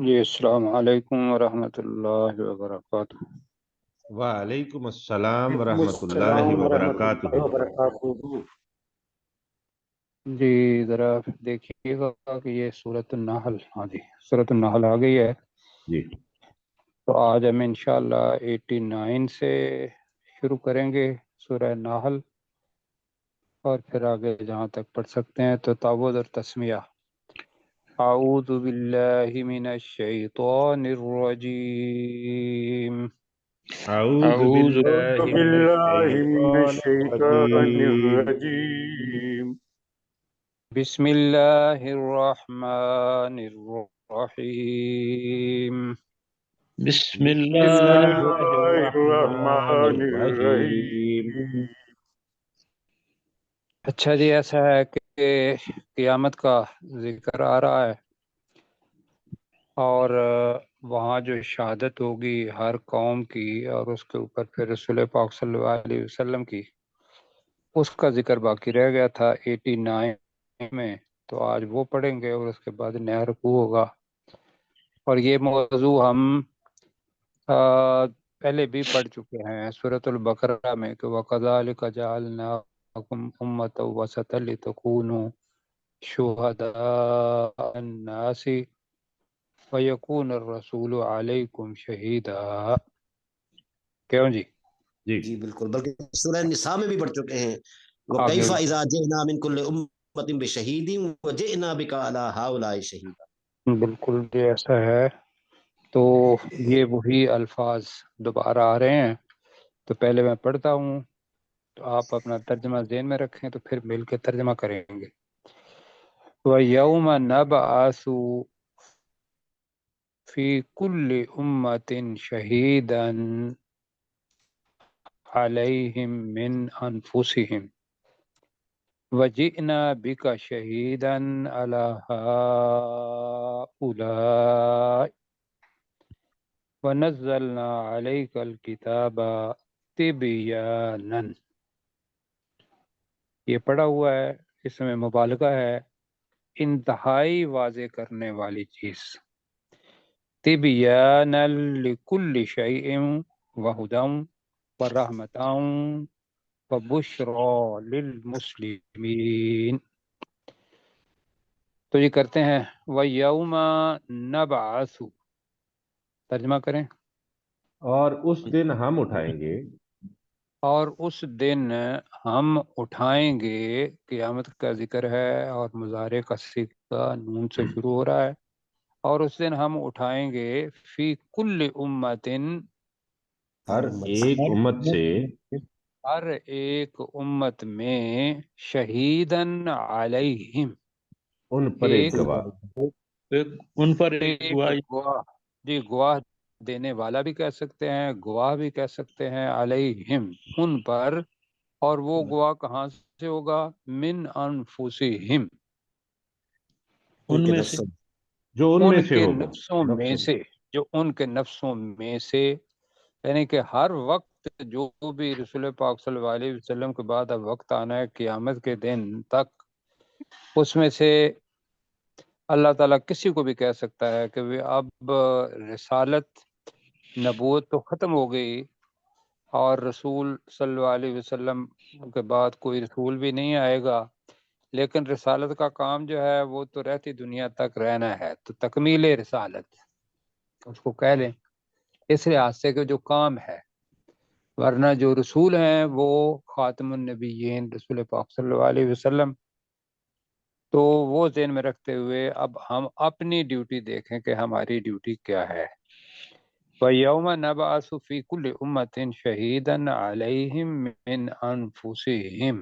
جی السلام علیکم ورحمۃ اللہ وبرکاتہ۔ وعلیکم السلام وعلیکم ورحمۃ اللہ السلام ورحمۃ وبرکاتہ۔ اللہ وبرکاتہ۔ جی ذرا دیکھیے گا کہ یہ سورۃ النحل، ہاں جی سورۃ النحل آ گئی ہے، جی تو آج ہم انشاءاللہ 89 سے شروع کریں گے سورہ نحل، اور پھر آگے جہاں تک پڑھ سکتے ہیں تو تعوذ اور تسمیہ۔ اعوذ باللہ من الشیطان الرجیم، اعوذ اعوذ باللہ اعوذ من باللہ من الشیطان الشیطان الرجیم۔ الرجیم۔ بسم اللہ الرحمن الرحیم، بسم بسم بسم اللہ اللہ اللہ الرحمن الرحمن الرحیم۔ الرحیم۔ اچھا جی، ایسا ہے کہ قیامت کا ذکر آ رہا ہے، اور وہاں جو شہادت ہوگی ہر قوم کی، اور اس کے اوپر پھر رسول پاک صلی اللہ علیہ وسلم کی، اس کا ذکر باقی رہ گیا تھا 89 میں، تو آج وہ پڑھیں گے اور اس کے بعد نیا رکوع ہوگا۔ اور یہ موضوع ہم پہلے بھی پڑھ چکے ہیں سورۃ البقرہ میں کہ وَكَذَلِكَ جَعَلْنَاكُمْ أُمَّةً وَسَطًا لِتَكُونُوا شُهَدَاءَ عَلَى النَّاسِ وَيَكُونَ الرَّسُولُ عَلَيْكُمْ شَهِيدًا۔ کیوں جی؟ جی بالکل، بلکہ سورہ نساء میں بھی پڑھ چکے ہیں آگے وَكَيْفَ إِذَا جِئْنَا مِنْ كُلِّ أُمَّةٍ بِشَهِيدٍ وَجِئْنَا بِكَ عَلَى هَؤُلَاءِ شَهِيدًا۔ بالکل بھی ایسا ہے، تو یہ وہی الفاظ دوبارہ آ رہے ہیں، تو پہلے میں پڑھتا ہوں، تو آپ اپنا ترجمہ ذہن میں رکھیں تو پھر مل کے ترجمہ کریں گے۔ وَيَوْمَ نَبْعَثُ فِي كُلِّ أُمَّةٍ شَهِيدًا عَلَيْهِمْ مِنْ أَنفُسِهِمْ وَجِئْنَا بِكَ شَهِيدًا عَلَى هَؤُلَاءِ وَنَزَّلْنَا عَلَيْكَ الْكِتَابَ تِبْيَانًا۔ یہ پڑھا ہوا ہے، اس میں مبالغہ ہے، انتہائی واضح کرنے والی چیز۔ تِبْيَانًا لِكُلِّ شَيْءٍ وَهُدًى وَرَحْمَةً وَبُشْرَى لِلْمُسْلِمِينَ۔ تو یہ کرتے ہیں وَيَوْمَ نَبْعَثُ، ترجمہ کریں۔ اور اس دن ہم اٹھائیں گے، اور اس دن ہم اٹھائیں گے، قیامت کا ذکر ہے اور مضارع کا صیغہ نون سے شروع ہو رہا ہے، اور اس دن ہم اٹھائیں گے فی کل امتن، ہر ایک امت سے، ہر ایک امت میں، شہیدن علیہم، ان پر ایک گواہ۔ ان پر ایک ایک گواہی گواہ، جی گواہ دینے والا بھی کہہ سکتے ہیں، گواہ بھی کہہ سکتے ہیں، علیہم ان پر، اور وہ گواہ کہاں سے ہوگا؟ من انفسہم، ان میں سے، جو ان میں ان سے کے ہوگا، نفسوں میں سے، جو ان کے نفسوں میں سے، یعنی کہ ہر وقت جو بھی رسول پاک صلی اللہ علیہ وسلم کے بعد اب وقت آنا ہے قیامت کے دن تک، اس میں سے اللہ تعالیٰ کسی کو بھی کہہ سکتا ہے کہ اب رسالت، نبوت تو ختم ہو گئی، اور رسول صلی اللہ علیہ وسلم کے بعد کوئی رسول بھی نہیں آئے گا، لیکن رسالت کا کام جو ہے وہ تو رہتی دنیا تک رہنا ہے، تو تکمیل رسالت اس کو کہہ لیں، اس لحاظ سے کہ جو کام ہے، ورنہ جو رسول ہیں وہ خاتم النبیین رسول پاک صلی اللہ علیہ وسلم، تو وہ ذہن میں رکھتے ہوئے اب ہم اپنی ڈیوٹی دیکھیں کہ ہماری ڈیوٹی کیا ہے۔ وَيَوْمَ نَبْعَثُ فِي كُلِّ أُمَّةٍ شَهِيدًا عَلَيْهِمْ مِنْ أَنفُسِهِمْ،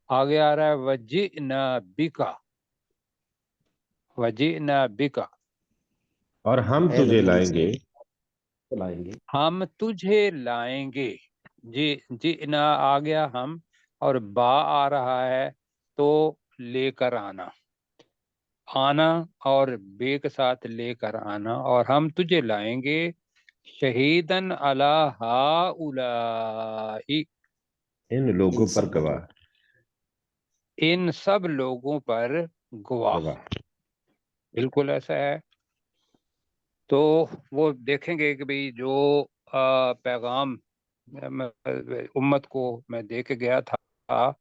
آگے آ رہا ہے وَجِئْنَا بِكَ، وَجِئْنَا بِكَ، اور ہم اے تجھے نبی لائیں گے، لائیں گے۔ ہم تجھے لائیں گے، جی جئنا آ گیا ہم، اور با آ رہا ہے تو لے کر آنا، آنا اور بے کے ساتھ لے کر آنا، اور ہم تجھے لائیں گے شہیدن علی ہؤلاء، ان لوگوں پر گواہ۔ ان سب لوگوں پر گواہ، گواہ بالکل ایسا ہے۔ تو وہ دیکھیں گے کہ بھئی جو پیغام امت کو میں دے کے گیا تھا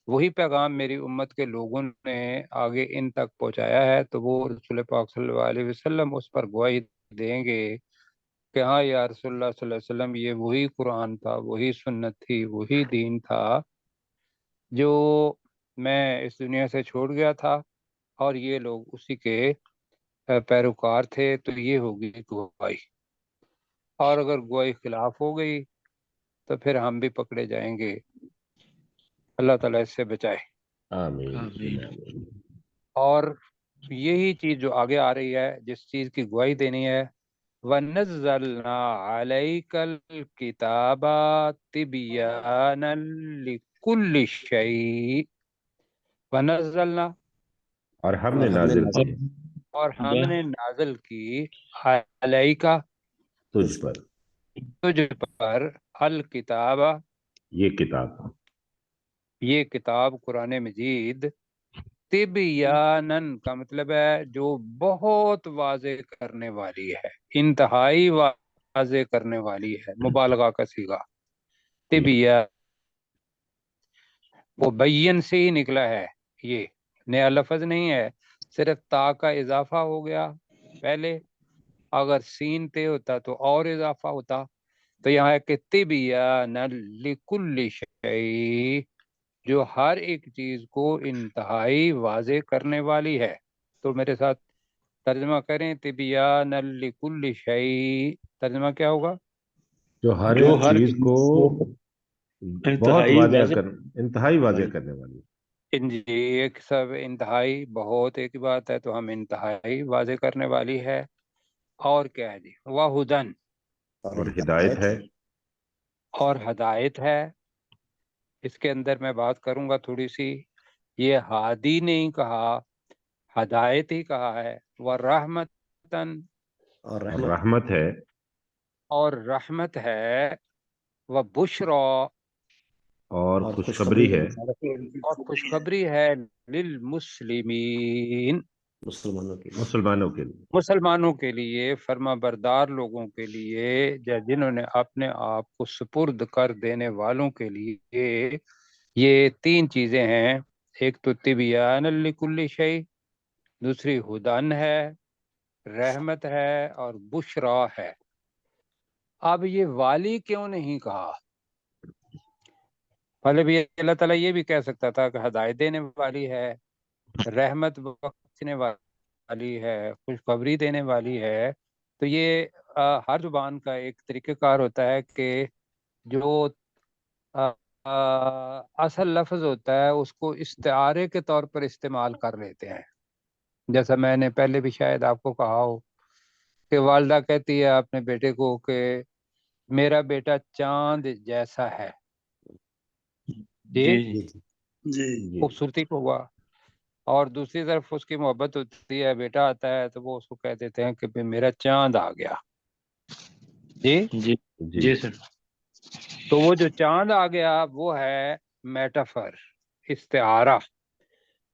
وہی پیغام میری امت کے لوگوں نے آگے ان تک پہنچایا ہے، تو وہ رسول پاک صلی اللہ علیہ وسلم اس پر گواہی دیں گے کہ ہاں یا رسول اللہ صلی اللہ علیہ وسلم، یہ وہی قرآن تھا، وہی سنت تھی، وہی دین تھا جو میں اس دنیا سے چھوڑ گیا تھا، اور یہ لوگ اسی کے پیروکار تھے، تو یہ ہوگی گواہی۔ اور اگر گواہی خلاف ہو گئی تو پھر ہم بھی پکڑے جائیں گے۔ اللہ تعالیٰ اس سے بچائے۔ آمین آمین۔ اور یہی چیز جو آگے آ رہی ہے، جس چیز کی گواہی دینی ہے، وَنَزَّلْنَا عَلَيْكَ الْكِتَابَ تِبْيَانًا لِكُلِّ شَيْءٍ، وَنَزَّلْنَا، اور ہم نے اور ہم نے نازل نازل کی اور ہم نے نازل کی علیکا، تجھ پر تجھ پر، الکتاب، یہ کتاب، یہ کتاب قرآن مجید، طبیانن کا مطلب ہے جو بہت واضح کرنے والی ہے، انتہائی واضح کرنے والی ہے، مبالغہ کا صیغہ طبیان، وہ بین سے ہی نکلا ہے، یہ نیا لفظ نہیں ہے، صرف تا کا اضافہ ہو گیا پہلے، اگر سین تے ہوتا تو اور اضافہ ہوتا، تو یہاں ہے کہ طبیان لکل شیء، جو ہر ایک چیز کو انتہائی واضح کرنے والی ہے۔ تو میرے ساتھ ترجمہ کریں، طبیان لکل شیء، ترجمہ کیا ہوگا؟ جو ہر جو ایک ہر چیز کو بہت انتہائی واضح انتہائی واضح کرنے والی۔ جی، ایک سب انتہائی، بہت ایک بات ہے، تو ہم انتہائی واضح کرنے والی ہے۔ اور کیا ہے جی؟ وَہُدًى، اور ہدایت ہے۔ اور ہدایت ہے۔ اس کے اندر میں بات کروں گا تھوڑی سی، یہ ہادی نہیں کہا، ہدایت ہی کہا ہے، وَرَحْمَةً، اور اور رحمت رحمت ہے۔ اور رحمت ہے، وَبُشْرَى، اور اور خوشخبری ہے اور خوشخبری ہے، للمسلمین، مسلمانوں کے لیے، مسلمانوں کے لیے۔ مسلمانوں کے لیے، فرما بردار لوگوں کے لیے، یا جنہوں نے اپنے آپ کو سپرد کر دینے والوں کے لیے، یہ تین چیزیں ہیں، ایک تو طبیان لکل شیء، دوسری ہدن ہے، رحمت ہے، اور بشرا ہے۔ اب یہ والی کیوں نہیں کہا؟ پہلے بھی اللہ تعالیٰ یہ بھی کہہ سکتا تھا کہ ہدایت دینے والی ہے، رحمت بخشنے والی ہے، خوشخبری دینے والی ہے۔ تو یہ ہر زبان کا ایک طریقہ کار ہوتا ہے کہ جو اصل لفظ ہوتا ہے اس کو استعارے کے طور پر استعمال کر لیتے ہیں۔ جیسا میں نے پہلے بھی شاید آپ کو کہا ہو کہ والدہ کہتی ہے اپنے بیٹے کو کہ میرا بیٹا چاند جیسا ہے، جی جی جی خوبصورتی کو ہوا، اور دوسری طرف اس کی محبت ہوتی ہے، بیٹا آتا ہے تو وہ اس کو کہہ دیتے ہیں کہ میرا چاند آ گیا۔ جی، جی جی جی سر۔ تو وہ جو چاند آ گیا وہ ہے میٹافر، استعارہ۔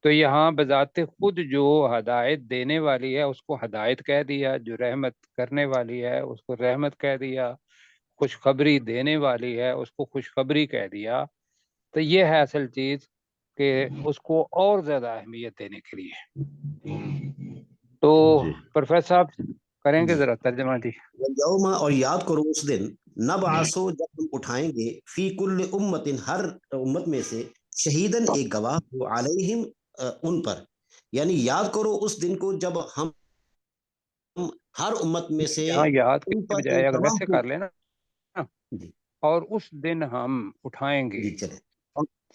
تو یہاں بذات خود جو ہدایت دینے والی ہے اس کو ہدایت کہہ دیا، جو رحمت کرنے والی ہے اس کو رحمت کہہ دیا، خوشخبری دینے والی ہے اس کو خوشخبری کہہ دیا۔ تو یہ ہے اصل چیز کہ اس کو اور زیادہ اہمیت دینے کے لیے۔ تو جی پروفیسر صاحب کریں گے ذرا ترجمہ جی؟ یوم، اور یاد کرو اس دن، نبعثو، جب ہم اٹھائیں گے، فی کل امت، ہر امت میں سے، شہیدن، ایک گواہ کو، علیہم، ان پر، یعنی یاد کرو اس دن کو جب ہم ہر امت میں سے یہاں یاد ان کے پر بجائے ایک اگر گواہ ویسے کو، کر لینا، جی اور اس دن ہم اٹھائیں گے، جی چلیں،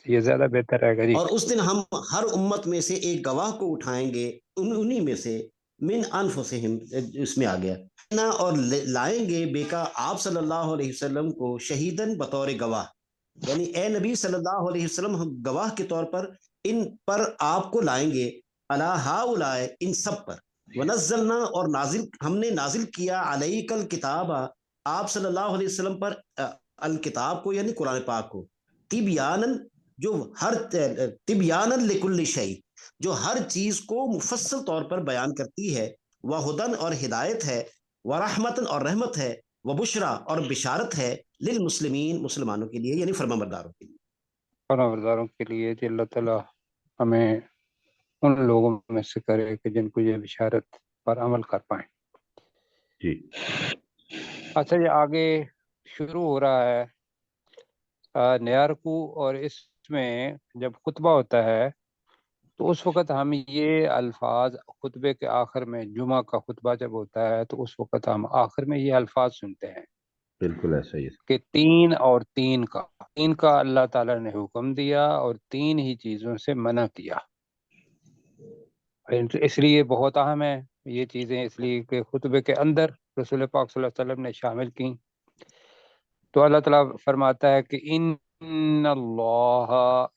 یہ زیادہ بہتر رہے گا جی۔ اور اس دن ہم ہر امت میں سے ایک گواہ کو اٹھائیں گے، انہی میں سے، من انفسہم، اس میں آ گیا نا، اور لائیں گے بیکا آپ صلی اللہ علیہ وسلم کو، شہیدن، بطور گواہ، یعنی اے نبی صلی اللہ علیہ وسلم، ہم گواہ کے طور پر ان پر آپ کو لائیں گے، علی ہؤلاء، ان سب پر، ونزلنا، اور نازل، ہم نے نازل کیا، علیک الکتاب، آپ صلی اللہ علیہ وسلم پر الکتاب کو، یعنی قرآن پاک کو، تبیانن، جو ہر، تبیانن لکل شیء، جو ہر چیز کو مفصل طور پر بیان کرتی ہے، وہدن، اور ہدایت ہے، ورحمتن اور رحمت ہے، وبشرا اور بشارت ہے، للمسلمین مسلمانوں کے لیے یعنی فرمانبرداروں کے لیے۔ فرمانبرداروں کے لیے کہ اللہ تعالیٰ ہمیں ان لوگوں میں سے کرے کہ جن کو یہ بشارت پر عمل کر پائیں۔ جی اچھا یہ آگے شروع ہو رہا ہے نیا رکوع، اور اس میں جب خطبہ ہوتا ہے تو اس وقت ہم یہ الفاظ خطبے کے آخر میں، جمعہ کا خطبہ جب ہوتا ہے تو اس وقت ہم آخر میں یہ الفاظ سنتے ہیں بالکل ایسا ہی ہے۔ کہ تین کا اللہ تعالیٰ نے حکم دیا اور تین ہی چیزوں سے منع کیا۔ اس لیے بہت اہم ہے یہ چیزیں، اس لیے کہ خطبے کے اندر رسول پاک صلی اللہ علیہ وسلم نے شامل کی۔ تو اللہ تعالیٰ فرماتا ہے کہ ان اللہ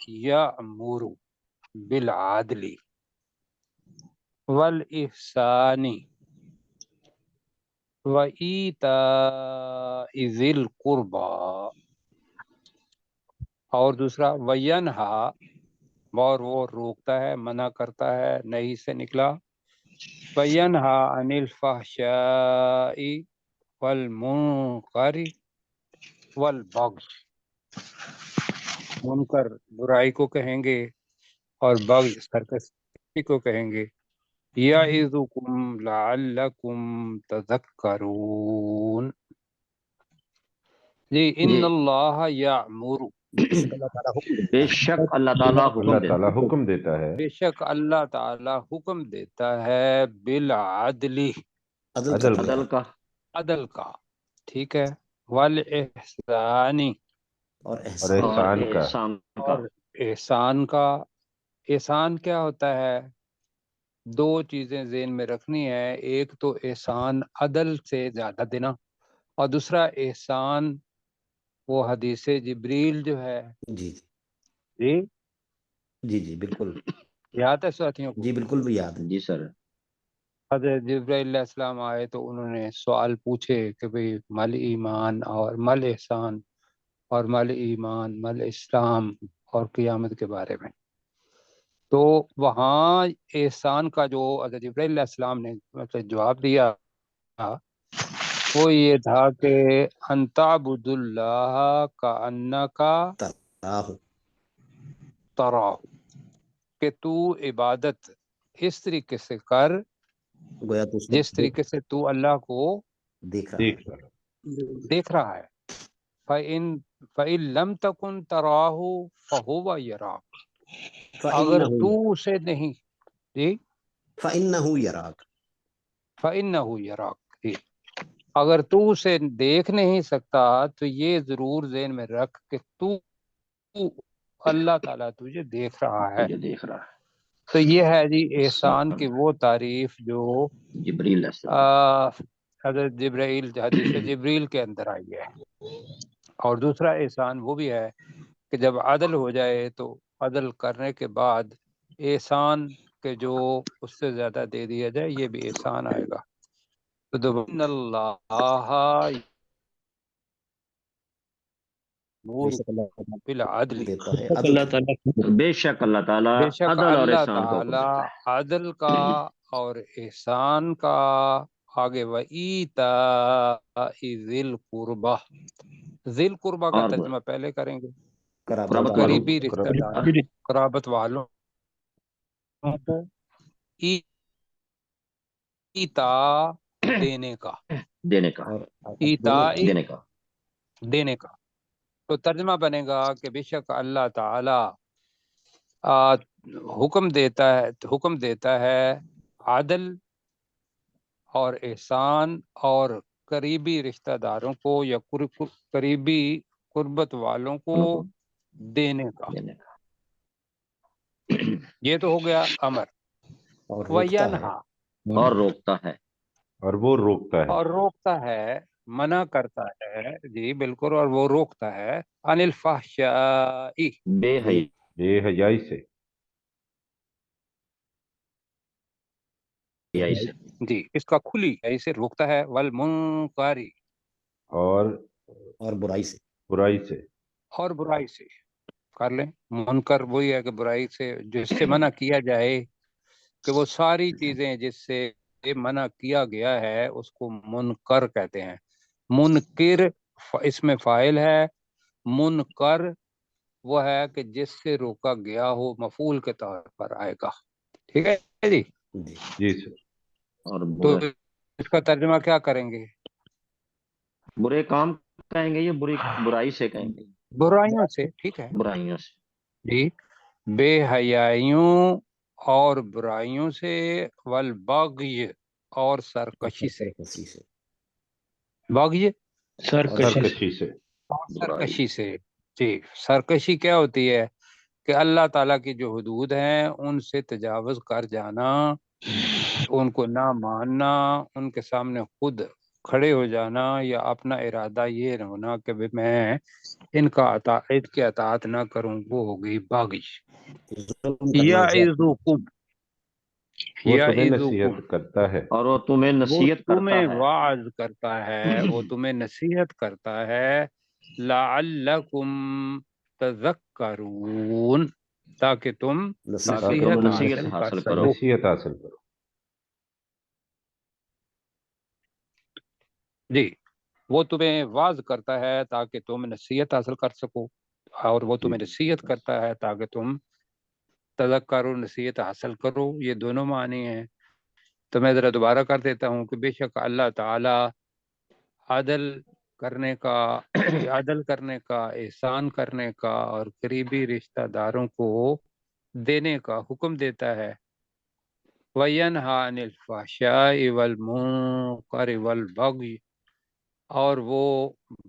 یأمر بالعدل والاحسان وایتاء ذی القربی، اور دوسرا وینہا، اور وہ روکتا ہے، منع کرتا ہے، نہیں سے نکلا، وینہا عن الفحشاء والمنکر والبغی، منکر برائی کو کہیں گے اور بغی سرکشی کو کہیں گے، یعظکم لعلکم تذکرون۔ جی ان اللہ یأمر، بے شک اللہ تعالیٰ حکم اللہ دیتا تعالیٰ حکم دیتا ہے بے شک اللہ تعالی حکم دیتا ہے بالعدل، عدل کا، عدل کا، عدل کا، ٹھیک ہے، والاحسانی، اور اور احسان، اور احسان کا۔ احسان کا۔ اور احسان کا۔ احسان کیا ہوتا ہے؟ دو چیزیں ذہن میں رکھنی ہے، ایک تو احسان عدل سے زیادہ دینا، اور دوسرا احسان وہ حدیث جبریل جو ہے، جی جی جی جی بالکل، یاد ہے ساتھیوں کو؟ جی بالکل بھی یاد ہے۔ جی سر۔ حضرت جبرائیل علیہ السلام آئے تو انہوں نے سوال پوچھے کہ بھئی مل ایمان اور مل احسان اور مل ایمان مل اسلام اور قیامت کے بارے میں۔ تو وہاں احسان کا جو حضرت جبرائیل علیہ السلام نے جواب دیا وہ یہ تھا کہ ان تعبد اللہ کأنک تراہ، تراہ، کہ تو عبادت اس طریقے سے کر گویا تو اس کو جس طریقے سے تو اللہ کو دیکھ رہا دیکھ رہا ہے۔ دیکھ رہا ہے۔ فَإِن لَمْ تَكُنْ تَرَاهُ فَهُوَ يَرَاكَ، اگر تو اسے نہیں، جی فَإِنَّهُ يَرَاكَ، فَإِنَّهُ يَرَاكَ، جی اگر تو اسے دیکھ نہیں سکتا تو یہ ضرور ذہن میں رکھ کہ تو اللہ تعالیٰ تجھے دیکھ رہا ہے۔ تجھے دیکھ رہا ہے۔ تو یہ ہے جی احسان کی وہ تعریف جو جبریل علیہ السلام۔ حضرت جبرائیل حدیث جبریل کے اندر آئی ہے۔ اور دوسرا احسان وہ بھی ہے کہ جب عدل ہو جائے تو عدل کرنے کے بعد احسان کے جو اس سے زیادہ دے دیا جائے، یہ بھی احسان آئے گا۔ تو ان اللہ بے شک اللہ تعالیٰ بالعدل، دیتا ہے عدل، بے شک اللہ تعالیٰ بے شک عدل اور اللہ احسان کا حکم تعالی دیتا ہے۔ عدل کا اور احسان کا، آگے وَإِيتَاءِ ذِي الْقُرْبَى، ذِی الْقُرْبَى کا اور ترجمہ پہلے کریں گے، قرابت والوں قریبی رشتہ دار، قرابت والوں کو ایتاء دینے کا، دینے کا، اور ایتاء دینے کا۔ دینے کا۔ تو ترجمہ بنے گا کہ بے شک اللہ تعالی حکم دیتا ہے عدل اور احسان اور قریبی رشتہ داروں کو یا قریبی قربت والوں کو دینے کا۔ دینے کا۔ یہ تو ہو گیا امر، اور روکتا ہے، وینہا، اور روکتا ہے، اور وہ روکتا ہے اور روکتا ہے، منع کرتا ہے، جی بالکل، اور وہ روکتا ہے عن الفحشاء، بے حیائی بے حیائی سے، سے، جی اس کا کھلی ایسے روکتا ہے، والمنکری، اور برائی سے، برائی سے، اور برائی سے کر لیں۔ منکر وہی ہے کہ برائی سے جس سے منع کیا جائے، کہ وہ ساری چیزیں جس سے منع کیا گیا ہے اس کو منکر کہتے ہیں۔ منکر اس میں فاعل ہے، منکر وہ ہے کہ جس سے روکا گیا ہو، مفعول کے طور پر آئے گا۔ ٹھیک ہے جی، جی جی سر، اور تو برے اس کا ترجمہ کیا کریں گے؟ برے کام کہیں گے، یہ برائی سے کہیں گے، برائیوں سے، ٹھیک ہے برائیوں سے۔ جی، بے حیائیوں اور برائیوں سے، والبغی اور سرکشی سے، اسی سے بغی سرکشی سے، اور برائی سرکشی سے۔ جی، سرکشی کیا ہوتی ہے کہ اللہ تعالیٰ کی جو حدود ہیں ان سے تجاوز کر جانا، ان کو نہ ماننا، ان کے سامنے خود کھڑے ہو جانا، یا اپنا ارادہ یہ نہ ہونا کہ بھی میں ان کا اطاعت کی اطاعت نہ کروں، وہ ہوگی باغی۔ ظلم کرنا یعظکم، وہ تمہیں یعظکم، نصیحت کرتا ہے، اور وہ تمہیں وہ نصیحت کرتا تمہیں ہے، واعظ کرتا ہے، وہ تمہیں نصیحت کرتا ہے، لعلکم تذکرون، تاکہ تم تاکہ تم نصیحت نصیحت حاصل کر حاصل کرو۔ سکو۔ نصیحت حاصل کرو۔ جی، وہ تمہیں واعظ کرتا ہے تاکہ تم نصیحت حاصل کر سکو، اور وہ جی تمہیں نصیحت کرتا ہے تاکہ تم تذکرو، نصیحت حاصل کرو۔ یہ دونوں معنی ہیں۔ تو میں ذرا دوبارہ کر دیتا ہوں کہ بے شک اللہ تعالی عدل کرنے کا، عدل کرنے کا، احسان کرنے کا، اور قریبی رشتہ داروں کو دینے کا حکم دیتا ہے۔ وَيَنْهَى عَنِ الْفَحْشَاءِ وَالْمُنكَرِ وَالْبَغْيِ، اور وہ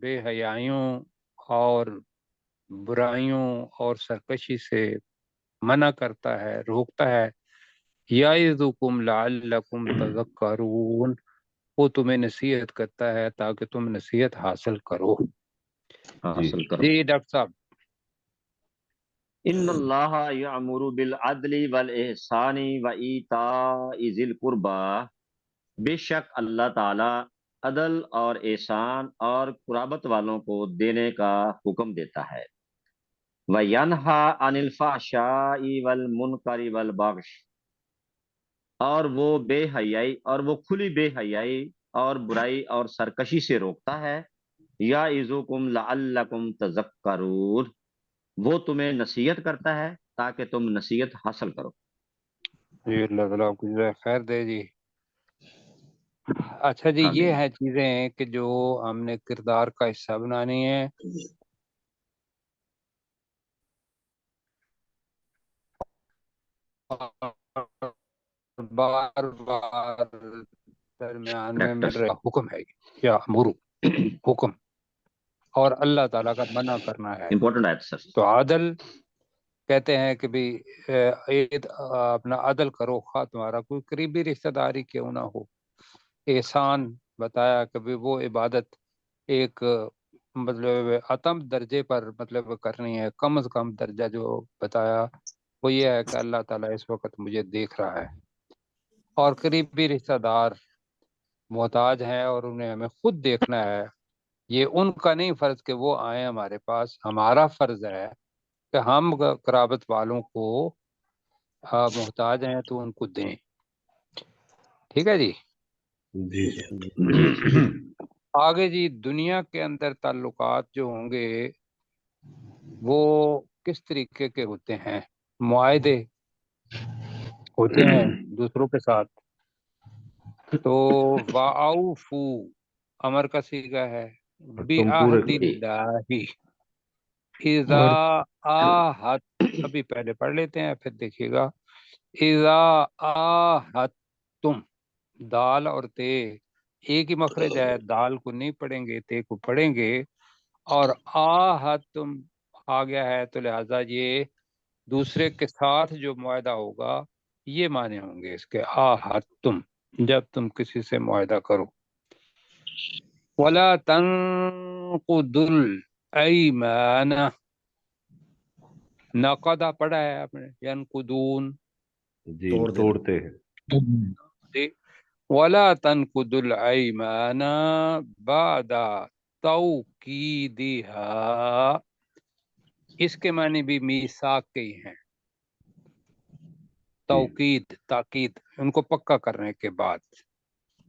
بے حیائیوں اور برائیوں اور سرکشی سے منع کرتا ہے، روکتا ہے۔ یعظکم لعلکم تذکرون، وہ تمہیں نصیحت کرتا ہے تاکہ تم نصیحت حاصل کرو۔ حاصل کرو۔ جی ڈاکٹر صاحب، ان اللہ یامر بالعدل والاحسان وایتاء ذی القربی، بے شک اللہ تعالی عدل اور احسان اور قرابت والوں کو دینے کا حکم دیتا ہے۔ وَيَنْهَى عَنِ الْفَحْشَاءِ وَالْمُنْكَرِ وَالْبَغْيِ، اور وہ بے حیائی اور وہ کھلی بے حیائی اور برائی اور سرکشی سے روکتا ہے۔ یعظکم لعلکم تذکرون، وہ تمہیں نصیحت کرتا ہے تاکہ تم نصیحت حاصل کرو۔ جی اللہ تعالیٰ آپ کو جزائے خیر دے جی۔ اچھا جی، یہ آمین۔ ہیں چیزیں کہ جو ہم نے کردار کا حصہ بنانی ہے۔ بار بار درمیان میں مل پریکٹس رہا حکم ہے یا مرو، حکم، اور اللہ تعالیٰ کا منع کرنا ہے۔ امپورٹنٹ آیت سر۔ تو عادل کہتے ہیں کہ بھی اپنا عدل کرو، خواہ تمہارا کوئی قریبی رشتہ داری کیوں نہ ہو۔ احسان بتایا کہ بھی وہ عبادت ایک مطلب اتم درجے پر مطلب کرنی ہے، کم از کم درجہ جو بتایا وہ یہ ہے کہ اللہ تعالیٰ اس وقت مجھے دیکھ رہا ہے، اور قریبی رشتہ دار محتاج ہیں اور انہیں ہمیں خود دیکھنا ہے۔ یہ ان کا نہیں فرض کہ وہ آئیں ہمارے پاس، ہمارا فرض ہے کہ ہم قرابت والوں کو محتاج ہیں تو ان کو دیں۔ ٹھیک ہے جی۔ جی آگے جی، دنیا کے اندر تعلقات جو ہوں گے وہ کس طریقے کے ہوتے ہیں؟ معاہدے ہوتے ہیں دوسروں کے ساتھ۔ تو وَأَوْفُوا امر کا صیغہ ہے، تم پورے بِعَہْدِ کرو، اللَّهِ اذا آہد، ابھی پہلے پڑھ لیتے ہیں پھر دیکھیے گا۔ اذا آہدتم، دال اور تے ایک ہی مخرج ہے، دال کو نہیں پڑھیں گے، تے کو پڑھیں گے، اور آہدتم آ گیا ہے تو لہذا یہ دوسرے کے ساتھ جو معاہدہ ہوگا یہ معنی ہوں گے اس کے، آہدتم، جب تم کسی سے معاہدہ کرو۔ وَلَا تَنقُضُوا الْأَيْمَانَ، نقدہ پڑھا ہے آپ نے، ینقدون، جی توڑ دینا۔ توڑتے ہیں، جی، وَلَا تَنقُضُوا الْأَيْمَانَ بَعْدَ تَوْکِیدِهَا، اس کے معنی بھی میثاق کے ہی ہیں، توقید، تاکید، ان کو پکا کرنے کے بعد۔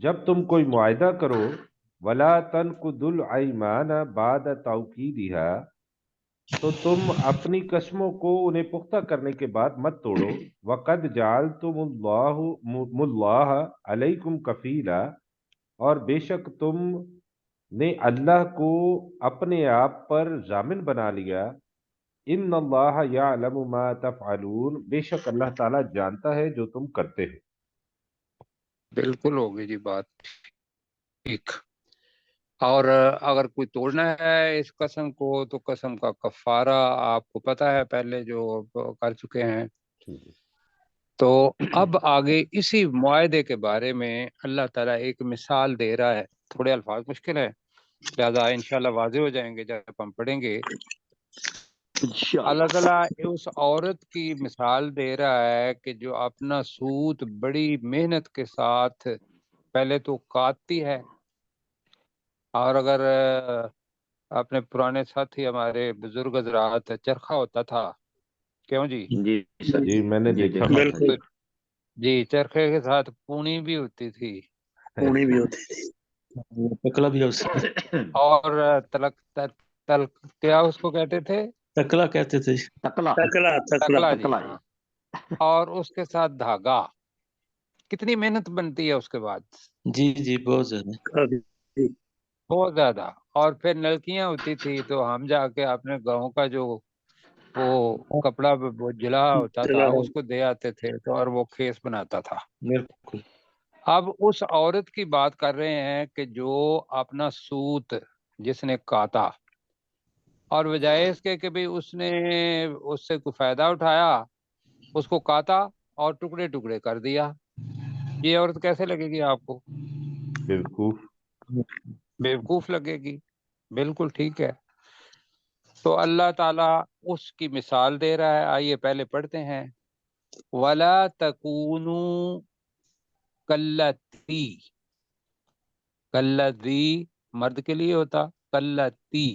جب تم کوئی معاہدہ کرو ولا تنقضوا الایمان بعد توکیدہا، تو تم اپنی قسموں کو انہیں پختہ کرنے کے بعد مت توڑو. وقد جعلتم اللہ علیکم کفیلا، اور بے شک تم نے اللہ کو اپنے آپ پر ضامن بنا لیا. ان اللہ یعلم ما تفعلون، بے شک اللہ تعالیٰ جانتا ہے جو تم کرتے ہو. بالکل ہوگی جی بات ٹھیک. اور اگر کوئی توڑنا ہے اس قسم کو تو قسم کا کفارہ آپ کو پتہ ہے پہلے جو کر چکے ہیں. تو اب آگے اسی معاہدے کے بارے میں اللہ تعالیٰ ایک مثال دے رہا ہے. تھوڑے الفاظ مشکل ہے لہذا انشاءاللہ واضح ہو جائیں گے جب ہم پڑھیں گے. اللہ تعالیٰ اس عورت کی مثال دے رہا ہے کہ جو اپنا سوت بڑی محنت کے ساتھ پہلے تو کاٹتی ہے. اور اگر اپنے پرانے ساتھی ہمارے بزرگ حضرات چرخہ ہوتا تھا، کیوں جی؟ جی سر جی میں نے جی دیکھا دیکھا ہوا. جی چرخے کے ساتھ پونی بھی ہوتی تھی پونی بھی ہوتی تھی، تکلا بھی اور کیا اس کو کہتے تھے؟ تکلا کہتے تھے، تکلا تکلا جی. تکلا ہاں. اور اس کے ساتھ دھاگا. کتنی محنت بنتی ہے اس کے بعد؟ جی جی بہت زیادہ. بہت زیادہ. اور پھر نلکیاں ہوتی تھی تو ہم جا کے اپنے گاؤں کا جو وہ کپڑا وہ جلا ہوتا تھا اس کو دے آتے تھے تو اور وہ کھیس بناتا تھا. بالکل. اب اس عورت کی بات کر رہے ہیں کہ جو اپنا سوت جس نے کاتا اور بجائے اس کے کہ بھی اس نے اس سے کوئی فائدہ اٹھایا، اس کو کاتا اور ٹکڑے ٹکڑے کر دیا. یہ عورت کیسے لگے گی آپ کو؟ بیوقوف. بیوقوف لگے گی. بالکل ٹھیک ہے. تو اللہ تعالیٰ اس کی مثال دے رہا ہے. آئیے پہلے پڑھتے ہیں. وَلَا تَكُونُوا كَالَّتِي، کلتی مرد کے لیے ہوتا، کلتی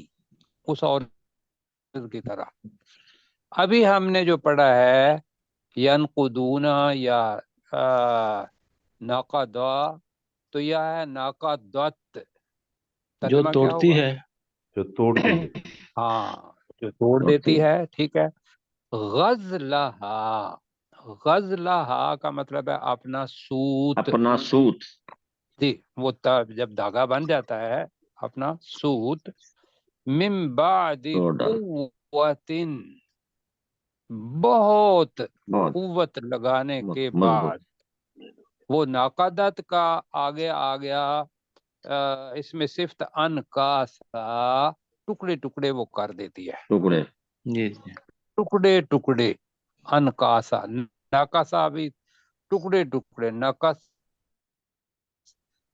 اس عورت کی طرح. ابھی ہم نے جو پڑھا ہے ینقضون یا ناقضا، تو یہ ہے ناقضت. جو ترجمہ کیا توڑتی ہوگا؟ ہے، جو توڑتی ہے. ہاں جو توڑ دیتی ہے. ٹھیک ہے. غزلہا، غزلہا کا مطلب ہے اپنا سوت. اپنا سوت. جی وہ جب دھاگا بن جاتا ہے اپنا سوت. من بعد توڑ ڈالا. قوت، بہت بہت قوت لگانے کے مضبوط. بعد. وہ ناقدت کا آگے آ گیا. اس میں صفت ان کا سا، ٹکڑے ٹکڑے وہ کر دیتی ہے. ٹکڑے. جی جی ٹکڑے ٹکڑے. ان کا سا، ناکاسا بھی ٹکڑے ٹکڑے. ناکس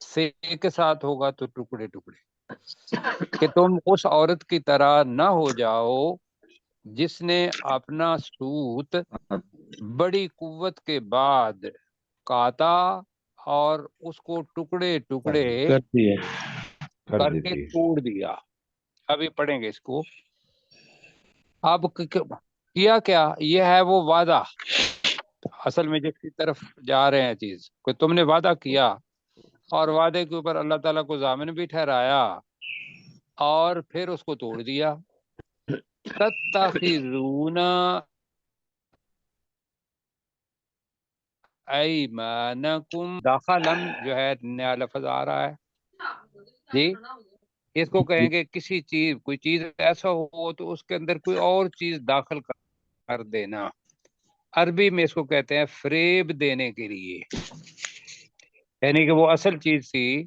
سے کے ساتھ ہوگا تو ٹکڑے ٹکڑے. کہ تم اس عورت کی طرح نہ ہو جاؤ جس نے اپنا سوت بڑی قوت کے بعد کاتا اور اس کو ٹکڑے ٹکڑے کرتی ہے. کر کر کے دیتی ہے. توڑ دیا. ابھی پڑھیں گے اس کو. اب کیا کیا یہ ہے وہ وعدہ. اصل میں جس کی طرف جا رہے ہیں چیز کہ تم نے وعدہ کیا اور وعدے کے اوپر اللہ تعالیٰ کو ضامن بھی ٹھہرایا اور پھر اس کو توڑ دیا. تتخذون ایمانکم، داخلم جو ہے نیا لفظ آ رہا ہے جی. اس کو کہیں گے کسی چیز، کوئی چیز ایسا ہو تو اس کے اندر کوئی اور چیز داخل کر دینا. عربی میں اس کو کہتے ہیں فریب دینے کے لیے. یعنی کہ وہ اصل چیز تھی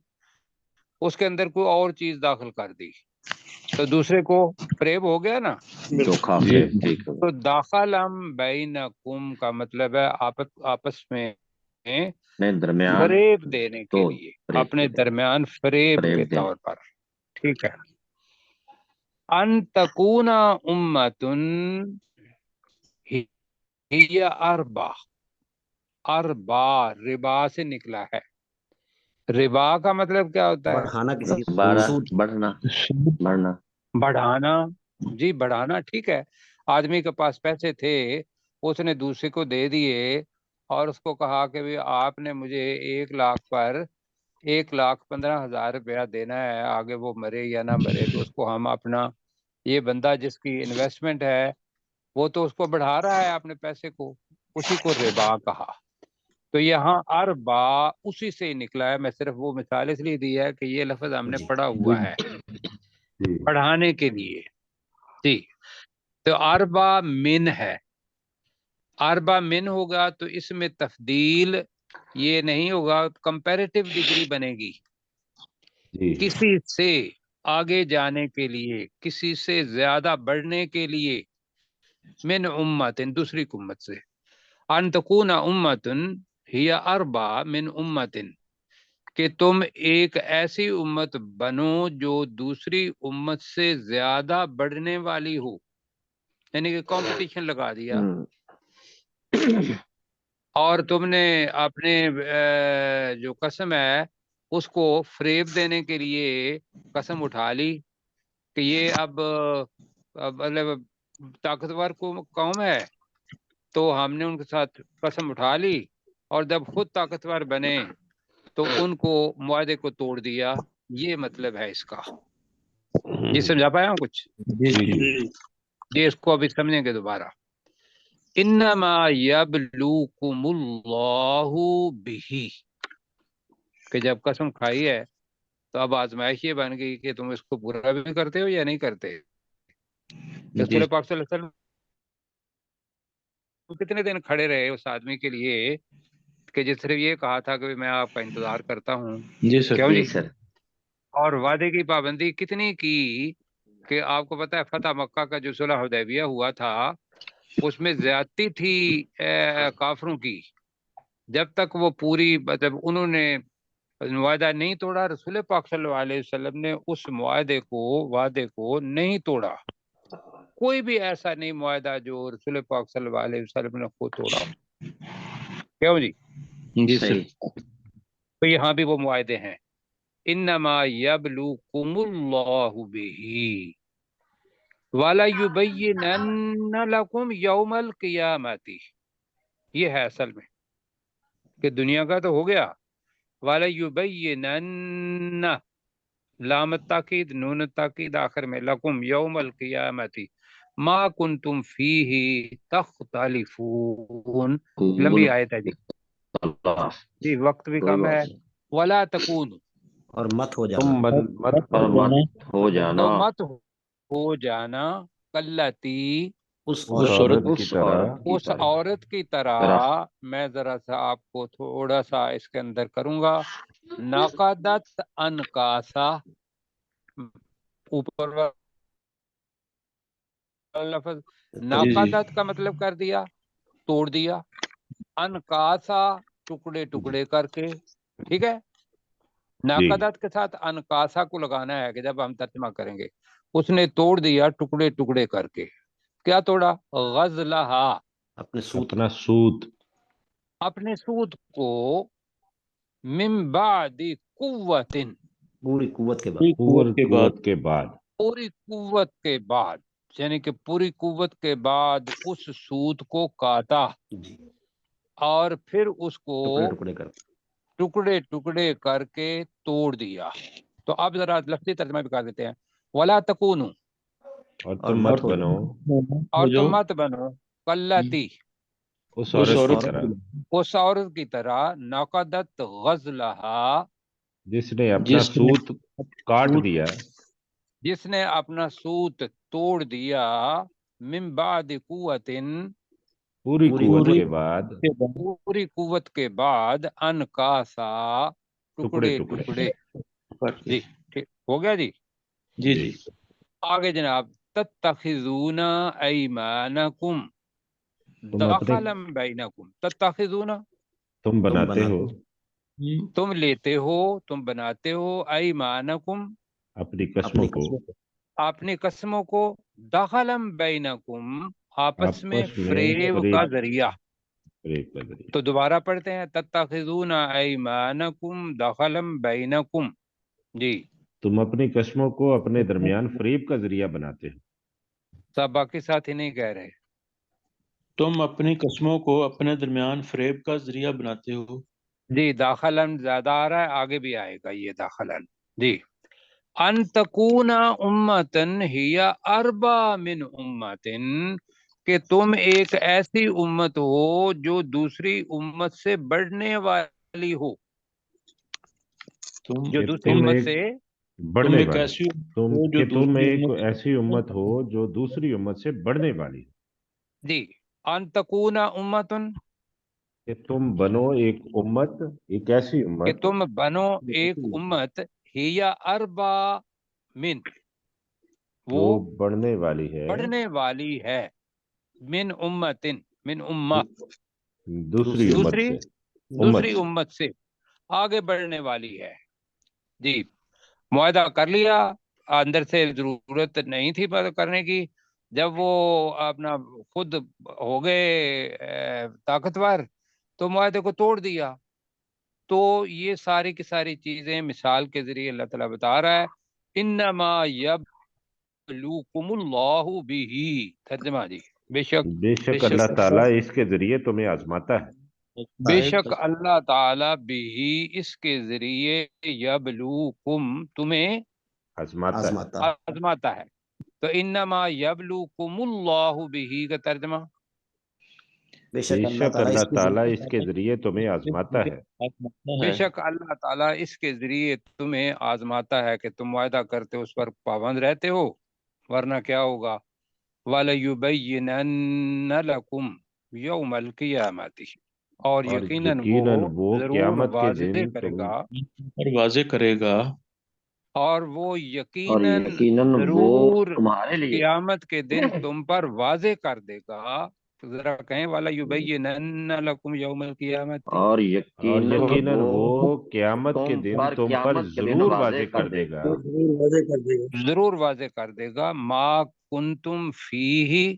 اس کے اندر کوئی اور چیز داخل کر دی تو دوسرے کو فریب ہو گیا نا. دھوکا. جی. ٹھیک ہے. تو داخلم بینکم کا مطلب ہے آپس میں درمیان فریب دینے کے تو لیے، فریب اپنے کے درمیان فریب کے فریب دینے. طور پر. ٹھیک ہے. ان تکون امتن ہی اربا، اربا ربا سے نکلا ہے. ربا کا مطلب کیا ہوتا ہے؟ بڑھانا کسی بارہ سود. بڑھنا بڑھنا. بڑھانا. جی بڑھانا. ٹھیک ہے. آدمی کے پاس پیسے تھے اس نے دوسرے کو دے دیے اور اس کو کہا کہ بھی آپ نے مجھے 1 لاکھ پر 1,15,000 روپیہ دینا ہے، آگے وہ مرے یا نہ مرے تو اس کو ہم اپنا، یہ بندہ جس کی انویسٹمنٹ ہے وہ تو اس کو بڑھا رہا ہے اپنے پیسے کو، اسی کو ربا کہا۔ تو یہاں اربا اسی سے نکلا ہے، میں صرف وہ مثال اس لیے دی ہے کہ یہ لفظ ہم نے جی پڑھا ہوا ہے جی پڑھانے کے لیے۔ جی تو اربا من ہے، اربا من ہوگا تو اس میں تفضیل یہ نہیں ہوگا، کمپیریٹیو ڈگری بنے گی، جی کسی سے آگے جانے کے لیے، کسی سے زیادہ بڑھنے کے لیے، من امت دوسری امت سے، ان تکون امت ہی اربا من امت، کہ تم ایک ایسی امت بنو جو دوسری امت سے زیادہ بڑھنے والی ہو، یعنی کہ کمپٹیشن لگا دیا، اور تم نے اپنے جو قسم ہے اس کو فریب دینے کے لیے قسم اٹھا لی کہ یہ اب مطلب طاقتور قوم ہے، تو ہم نے ان کے ساتھ قسم اٹھا لی، اور جب خود طاقتور بنے تو ان کو معاہدے کو توڑ دیا، یہ مطلب ہے اس کا۔ جی سمجھا پایا ہوں کچھ؟ جی جی جی جی جی اس کو ابھی سمجھیں گے دوبارہ۔ انما یبلوکم اللہ بہ، کہ جب قسم کھائی ہے تو اب آزمائش یہ بن گئی کہ تم اس کو پورا بھی کرتے ہو یا نہیں کرتے۔ رسول پاک صلی اللہ علیہ وسلم کتنے دن کھڑے رہے اس آدمی کے لیے کہ جس صرف یہ کہا تھا کہ میں آپ کا انتظار کرتا ہوں، جی سر کیوں جی جی؟ سر اور وعدے کی پابندی کتنی کی کہ آپ کو پتا ہے فتح مکہ کا جو صلح حدیبیہ ہوا تھا اس میں زیادتی تھی کافروں کی، جب تک وہ پوری مطلب انہوں نے معاہدہ نہیں توڑا، رسول پاک صلی اللہ علیہ وسلم نے اس معاہدے کو وعدے کو نہیں توڑا۔ کوئی بھی ایسا نہیں معاہدہ جو رسول پاک صلی اللہ علیہ وسلم نے خود توڑا ہو، کیوں جی؟ جی سر صحیح تو یہاں بھی وہ معاہدے ہیں، انما یبلوکم اللہ بہ وَلَيُبَيِّنَنَّ لَكُمْ يَوْمَ الْقِيَامَةِ، یہ ہے اصل میں کہ دنیا کا تو ہو گیا، وَلَيُبَيِّنَنَّ لام التاکید نون التاکید آخر میں، لکم یوم القیامت ما کنتم فیہ تختلفون، لمبی آیت ہے جی، اللہ جی وقت بھی کم ہے۔ ولا تکون، اور مت ہو تم جانا، مت اور بنو مت ہو جانا تو مت ہو جانا کلتی، اس اس عورت عورت کی اس طرح عورت کی اس طرح عورت کی طرح۔ میں ذرا سا آپ کو تھوڑا سا اس کے اندر کروں گا، نقدت انکاسا، اوپر والا لفظ ناقدت کا مطلب کر دیا توڑ دیا، انکاسا ٹکڑے ٹکڑے کر کے، ٹھیک ہے؟ جی ناقدت کے ساتھ انکاسا کو لگانا ہے کہ جب ہم ترجمہ کریں گے، اس نے توڑ دیا ٹکڑے ٹکڑے کر کے۔ کیا توڑا؟ غزلہا، اپنے سوت اپنا سود، اپنے سود کو، من بعد قوت، پوری قوت کے بعد، قوت کے بعد، پوری قوت کے بعد، یعنی کہ پوری قوت کے بعد اس سود کو کاٹا جی اور پھر اس کو ٹکڑے ٹکڑے کر ٹکڑے ٹکڑے کر کے توڑ دیا۔ تو اب ذرا لفظی ترجمہ بھی کر دیتے ہیں، ولا تکونوا، اور اور تم مت مت ہو بنو اور تم مت بنو کلتی، اس عورت کی طرح اس عورت کی طرح، نقدت غزلہا، جس نے اپنا سود کاٹ دیا جس نے اپنا سوت توڑ دیا، من بعد قوت، پوری قوت کے بعد، پوری قوت کے بعد، انکاسا ٹکڑے ٹکڑے ٹکڑے، ٹکڑے۔ جی ٹھیک ہو گیا جی۔ جی جی آگے جناب، تتخذون ایمانکم تم اپنے دخلا بینکم، تتخذون تم تم بناتے ہو تم لیتے ہو، تم بناتے ہو، ایمانکم اپنی قسموں اپنی کو اپنی قسموں کو، دخلم بینکم آپس میں آپس میں فریب کا ذریعہ۔ فریب کا ذریعہ، تو دوبارہ پڑھتے ہیں، تتخذون ایمانکم دخلم بینکم، جی تم اپنی قسموں کو اپنے درمیان فریب کا ذریعہ بناتے ہو۔ سب باقی ساتھی نہیں کہہ رہے، تم اپنی قسموں کو اپنے درمیان فریب کا ذریعہ بناتے ہو۔ جی داخلن زیادہ آ رہا ہے، آگے بھی آئے گا یہ داخلن. جی ان تکون امتن ہی اربا من امتن، کہ تم ایک ایسی امت ہو جو دوسری امت سے بڑھنے والی ہو، تم جو کہ دوسری تم امت ایک سے. بڑھنے ایک والی، ایسی تم ہو جو کہ تم دوسری ایک امت ایسی امت ہو جو دوسری امت سے بڑھنے والی ہو، جی ان تکون امتن، کہ تم بنو ایک امت، ایک ایسی کہ امت تم بنو ایک امت ہی اربا من، جو وہ بڑھنے والی ہے بڑھنے والی ہے، من امتن من امہ، دوسری امت دوسری سے، دوسری امت سے آگے بڑھنے والی ہے. جی معاہدہ کر لیا، اندر سے ضرورت نہیں تھی بات کرنے کی. جب وہ اپنا خود ہو گئے طاقتور تو معاہدے کو توڑ دیا. تو یہ ساری کی ساری چیزیں مثال کے ذریعے اللہ تعالیٰ بتا رہا ہے. انما یبلوکم اللہ بہ، ترجمہ جی بے شک اللہ تعالیٰ اس کے ذریعے تمہیں آزماتا ہے. بے شک اللہ تعالیٰ بھی اس کے ذریعے یبلوکم تمہیں آزماتا ہے. آزماتا ہے. آزماتا ہے. تو انما یبلوکم اللہ بہ کا ترجمہ بے بے شک اللہ شک تعالیٰ اللہ اس کے تعالیٰ ذریعے اس کے ذریعے تمہیں آزماتا ہے. بے شک اللہ تعالیٰ اس کے ذریعے تمہیں آزماتا ہے کہ تم وعدہ کرتے اس پر پابند رہتے ہو، ورنہ کیا ہوگا. وَلَيُبَيِّنَنَّ لَكُمْ يَوْمَ الْقِيَامَةِ، اور اور یقیناً یقیناً وہ وہ ضرور قیامت کے واضح دن کرے گا، پر واضح کرے گا، اور وہ اور یقیناً یقیناً وہ ضرور تمہارے لیے قیامت کے دن تم پر واضح کر دے گا. تو ذرا کہیں والا یبینن لکم یوم القیامت، اور اور یقیناً یقیناً وہ وہ قیامت کے تم دن پر تم پر قیامت کے دن ضرور واضح واضح کر کر دے دے گا. واضح کر دے گا. ضرور واضح کر دے گا. ما کنتم فیہ،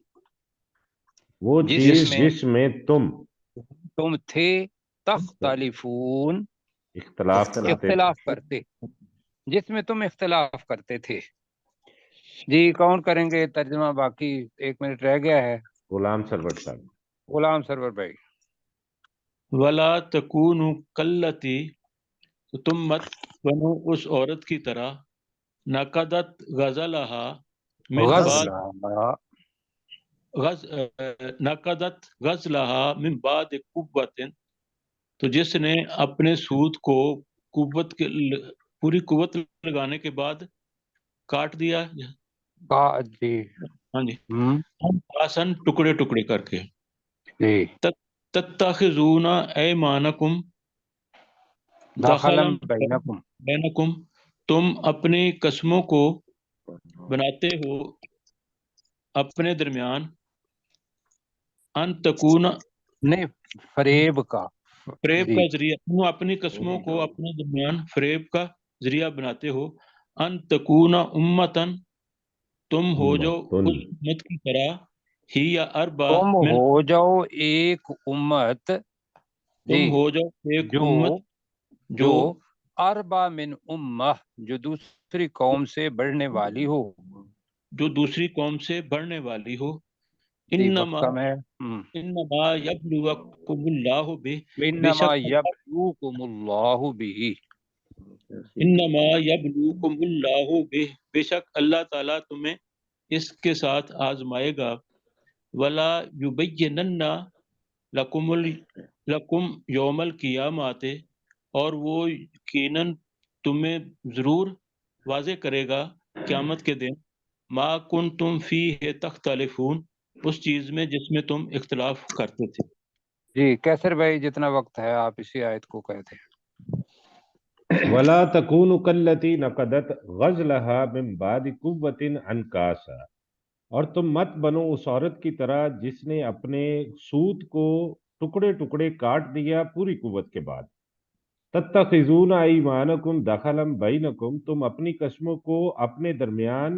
وہ جس چیز میں جس میں تم تم تھے، تختلفون اختلاف کرتے تھے. اختلاف کرتے، جس میں تم اختلاف کرتے تھے. جی کون کریں گے ترجمہ؟ باقی 1 منٹ رہ گیا ہے. غلام سرور صاحب. غلام سرور بھائی. ولا تکونوا کلتی، تو تم مت بنو اس عورت کی طرح، نقدت غزلہا من بعد غزلہ، نقدت غزلہا من بعد قوت، تو جس نے اپنے سود کو قوت کے پوری قوت لگانے کے بعد کاٹ دیا. جی ہاں جی، ہم آسن ٹکڑے ٹکڑے کر کے. جی تتخذون ایمانکم داخلم دخلا بینکم، بینکم، تم اپنی قسموں کو بناتے ہو اپنے درمیان، ان تکون نہیں فریب کا. فریب جی کا ذریعہ، تم اپنی قسموں کو اپنے درمیان فریب کا ذریعہ بناتے ہو. ان تکون امتن، تم ہو جو امتن اس امت کی طرح، ہی یا اربا تم من، ہو جاؤ ایک امت، تم جی ہو جو ایک جو امت جو جو اربا من امہ، جو دوسری قوم سے بڑھنے والی ہو. دوسری قوم سے بڑھنے والی ہو. جی وقت انما کم ہے. انما یبلوکم اللہ بہ، بے انما شک یبلوکم اللہ بہ، انما یبلوکم اللہ بہ، بے شک اللہ تعالیٰ تمہیں اس کے ساتھ آزمائے گا. ولا یبینن لکم یوم القیامت، اور وہ یقیناً تمہیں ضرور واضح کرے گا قیامت کے دن، ما کنتم فیہ تختلفون، اس چیز میں جس میں تم اختلاف کرتے تھے. جی کیسر بھائی جتنا وقت ہے آپ اسی آیت کو کہتے ہیں. ولا تکونوا کلتی نقدت غزلہا من بعد قوت انکاسا، اور تم مت بنو اس عورت کی طرح جس نے اپنے سوت کو ٹکڑے ٹکڑے کاٹ دیا پوری قوت کے بعد. تتخذون ایمانکم دخلا بینکم، تم اپنی قسموں کو اپنے درمیان